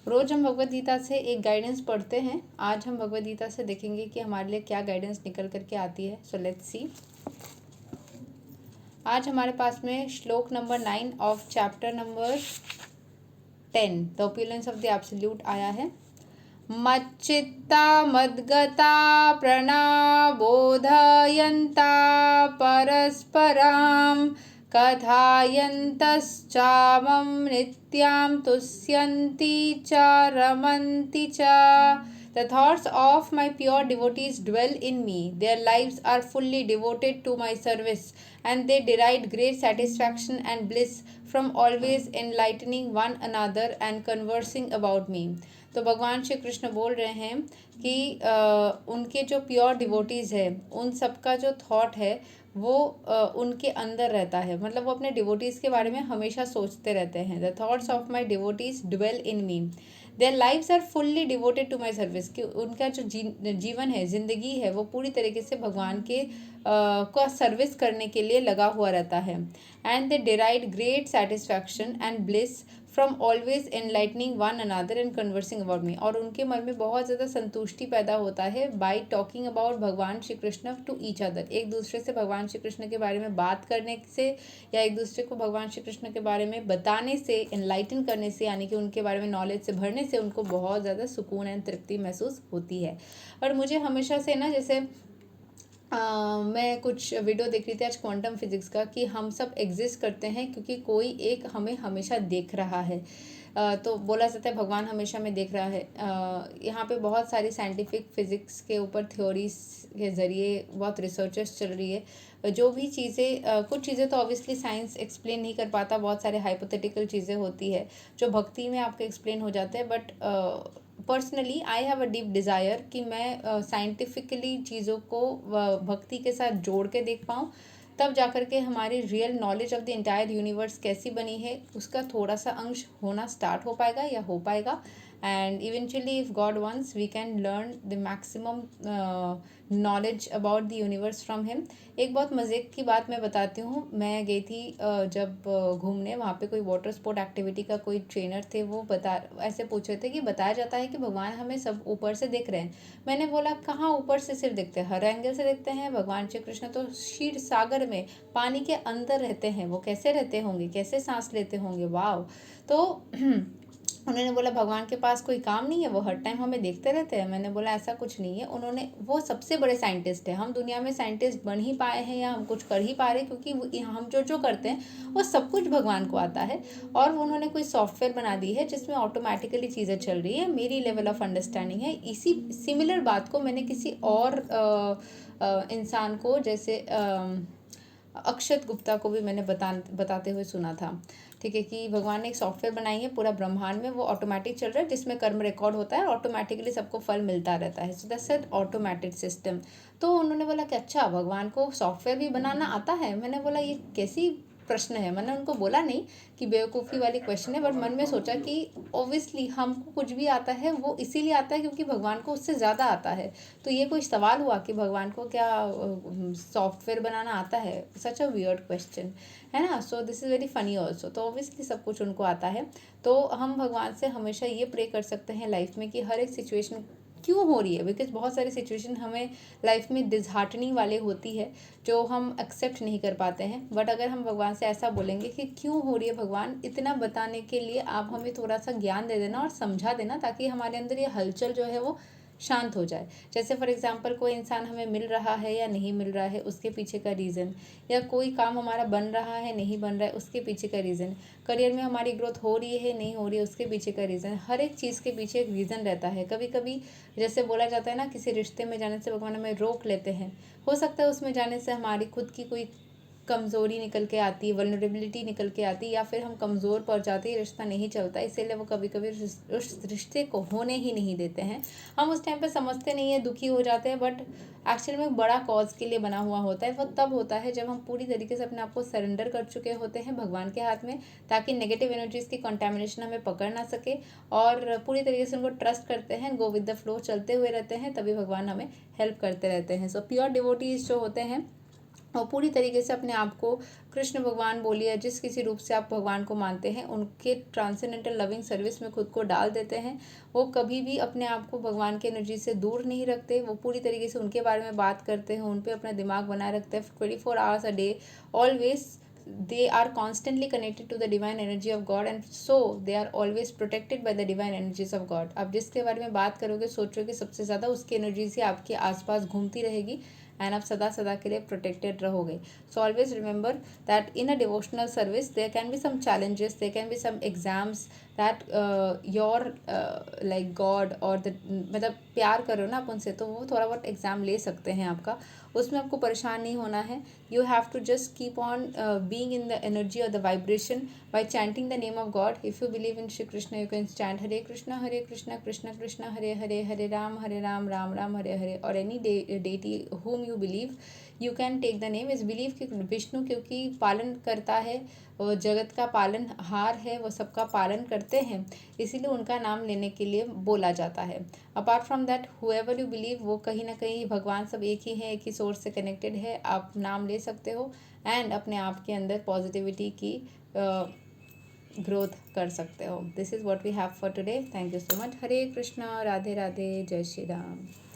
रोज हम भगवद गीता से एक गाइडेंस पढ़ते हैं। आज हम भगवद गीता से देखेंगे कि हमारे लिए क्या गाइडेंस निकल करके आती है। So let's see. आज हमारे पास में श्लोक number 9 of chapter number 10 the opulence of the absolute आया है। मच्चित्ता मद्गता प्रणबोधयन्ता परस्परां कथायन्तश्चामं नित्यां तुष्यन्ति च रमन्ति च। The thoughts of my pure devotees dwell in me. Their lives are fully devoted to my service, and they derive great satisfaction and bliss from always enlightening one another and conversing about me. तो भगवान श्री कृष्ण बोल रहे हैं कि उनके जो pure devotees है उन सबका जो थॉट है वो उनके अंदर रहता है, मतलब वो अपने डिवोटीज़ के बारे में हमेशा सोचते रहते हैं। The thoughts of my devotees dwell in me, their lives are fully devoted to my service, कि उनका जो जीवन है, जिंदगी है, वो पूरी तरीके से भगवान के का सर्विस करने के लिए लगा हुआ रहता है। And they derive great satisfaction and bliss from always enlightening one another and conversing about me, और उनके मन में बहुत ज़्यादा संतुष्टि पैदा होता है बाई टॉकिंग अबाउट भगवान Shri Krishna to each other, एक दूसरे से भगवान श्री कृष्ण के बारे में बात करने से या एक दूसरे को भगवान श्री कृष्ण के बारे में बताने से, एनलाइटन करने से, यानी कि उनके बारे में नॉलेज से भरने से उनको बहुत ज़्यादा सुकून एंड तृप्ति महसूस होती है। और मुझे हमेशा से ना, जैसे मैं कुछ वीडियो देख रही थी आज क्वांटम फिजिक्स का, कि हम सब एग्जिस्ट करते हैं क्योंकि कोई एक हमें हमेशा देख रहा है। तो बोला जाता है भगवान हमेशा में देख रहा है। यहाँ पे बहुत सारी साइंटिफिक फिजिक्स के ऊपर थ्योरीज के ज़रिए बहुत रिसर्चेस चल रही है। जो भी चीज़ें, कुछ चीज़ें तो ऑब्वियसली साइंस एक्सप्लेन नहीं कर पाता, बहुत सारे हाइपोथेटिकल चीज़ें होती है जो भक्ति में आपके एक्सप्लेन हो जाते हैं। But personally I have a deep desire कि मैं साइंटिफिकली चीज़ों को भक्ति के साथ जोड़ के देख पाऊँ, तब जाकर के हमारी real knowledge of the entire universe कैसी बनी है उसका थोड़ा सा अंश होना स्टार्ट हो पाएगा या हो पाएगा। And eventually if God once we can learn the maximum knowledge about the universe from him. एक बहुत मज़े की बात मैं बताती हूँ। मैं गई थी जब घूमने, वहाँ पे कोई वाटर स्पोर्ट एक्टिविटी का कोई ट्रेनर थे, वो ऐसे पूछ रहे थे कि बताया जाता है कि भगवान हमें सब ऊपर से देख रहे हैं। मैंने बोला कहाँ ऊपर से सिर्फ देखते हैं, हर एंगल से देखते हैं। भगवान श्री कृष्ण तो क्षीर सागर में पानी के अंदर रहते हैं, वो कैसे रहते होंगे, कैसे सांस लेते होंगे, वाह। तो उन्होंने बोला भगवान के पास कोई काम नहीं है, वो हर टाइम हमें देखते रहते हैं। मैंने बोला ऐसा कुछ नहीं है। वो सबसे बड़े साइंटिस्ट हैं, हम दुनिया में साइंटिस्ट बन ही पाए हैं या हम कुछ कर ही पा रहे हैं क्योंकि हम जो जो करते हैं वो सब कुछ भगवान को आता है। और उन्होंने कोई सॉफ्टवेयर बना दी है जिसमें ऑटोमेटिकली चीज़ें चल रही है। मेरी लेवल ऑफ अंडरस्टैंडिंग है। इसी सिमिलर बात को मैंने किसी और इंसान को, जैसे अक्षत गुप्ता को भी मैंने बताते हुए सुना था, ठीक है, कि भगवान ने एक सॉफ्टवेयर बनाई है पूरा ब्रह्मांड में, वो ऑटोमेटिक चल रहा है, जिसमें कर्म रिकॉर्ड होता है और ऑटोमेटिकली सबको फल मिलता रहता है। So that's an automated system. तो उन्होंने बोला कि अच्छा भगवान को सॉफ्टवेयर भी बनाना आता है। मैंने बोला ये कैसी प्रश्न है। मैंने उनको बोला नहीं कि बेवकूफ़ी वाली क्वेश्चन है, बट मन में सोचा कि ऑब्वियसली हमको कुछ भी आता है वो इसीलिए आता है क्योंकि भगवान को उससे ज़्यादा आता है। तो ये कोई सवाल हुआ कि भगवान को क्या सॉफ्टवेयर बनाना आता है? सच अ वियर्ड क्वेश्चन, है ना। So this is very funny also. तो ऑब्वियसली सब कुछ उनको आता है। तो हम भगवान से हमेशा ये प्रे कर सकते हैं लाइफ में कि हर एक सिचुएशन क्यों हो रही है, बिकॉज बहुत सारी सिचुएशन हमें लाइफ में डिसहार्टनिंग वाले होती है जो हम एक्सेप्ट नहीं कर पाते हैं। बट अगर हम भगवान से ऐसा बोलेंगे कि क्यों हो रही है भगवान, इतना बताने के लिए आप हमें थोड़ा सा ज्ञान दे देना और समझा देना, ताकि हमारे अंदर ये हलचल जो है वो शांत हो जाए। जैसे फॉर एग्जांपल कोई इंसान हमें मिल रहा है या नहीं मिल रहा है, उसके पीछे का रीज़न, या कोई काम हमारा बन रहा है नहीं बन रहा है, उसके पीछे का रीज़न, करियर में हमारी ग्रोथ हो रही है नहीं हो रही है, उसके पीछे का रीज़न। हर एक चीज़ के पीछे एक रीज़न रहता है। कभी कभी जैसे बोला जाता है ना, किसी रिश्ते में जाने से भगवान हमें रोक लेते हैं। हो सकता है उसमें जाने से हमारी खुद की कोई कमज़ोरी निकल के आती है, वल्नरेबिलिटी निकल के आती है, या फिर हम कमज़ोर पड़ जाते हैं, रिश्ता नहीं चलता, इसीलिए वो कभी कभी उस रिश्ते को होने ही नहीं देते हैं। हम उस टाइम पे समझते नहीं है, दुखी हो जाते हैं, बट एक्चुअल में बड़ा कॉज के लिए बना हुआ होता है। वो तब होता है जब हम पूरी तरीके से अपने आप को सरेंडर कर चुके होते हैं भगवान के हाथ में, ताकि नेगेटिव एनर्जीज़ की कंटेमिनेशन हमें पकड़ ना सके, और पूरी तरीके से उनको ट्रस्ट करते हैं, गो विद द फ्लो चलते हुए रहते हैं, तभी भगवान हमें हेल्प करते रहते हैं। सो प्योर डिवोटीज जो होते हैं और पूरी तरीके से अपने आप को कृष्ण भगवान बोलिए, जिस किसी रूप से आप भगवान को मानते हैं, उनके ट्रांसेंडेंटल लविंग सर्विस में खुद को डाल देते हैं। वो कभी भी अपने आप को भगवान की एनर्जी से दूर नहीं रखते, वो पूरी तरीके से उनके बारे में बात करते हैं, उन पर अपना दिमाग बनाए रखते हैं 24 hours a day, always they are constantly connected to the divine energy of God, and so they are always protected by the divine energies of God। आप जिसके बारे में बात करोगे, सोचोगे, सबसे ज़्यादा उसकी एनर्जी से आपके आसपास घूमती रहेगी, एंड आप सदा सदा के लिए प्रोटेक्टेड रहोगे। So always remember that in a devotional service there can be some challenges, there can be some exams that your like God और द, मतलब प्यार करो ना आप उनसे, तो वो थोड़ा बहुत एग्ज़ाम ले सकते हैं आपका, उसमें आपको परेशान नहीं होना है। You have to just keep on being in the energy और the vibration by chanting the name of god. If you believe in Shri Krishna, you can chant Hare Krishna Krishna Krishna Hare Hare, Hare Ram Ram Ram Hare Hare, और any deity whom you believe, you can take the name। इस believe कि विष्णु क्योंकि पालन करता है, वो जगत का पालन हार है, वो सबका पालन करते हैं, इसीलिए उनका नाम लेने के लिए बोला जाता है। Apart from that whoever you believe, वो कहीं ना कहीं भगवान सब एक ही है, एक ही सोर्स से कनेक्टेड है, आप नाम ले सकते हो एंड अपने आप के अंदर पॉजिटिविटी की ग्रोथ कर सकते हो। This is what we have for today. Thank you so much. Hare Krishna, Radhe Radhe, जय श्री राम।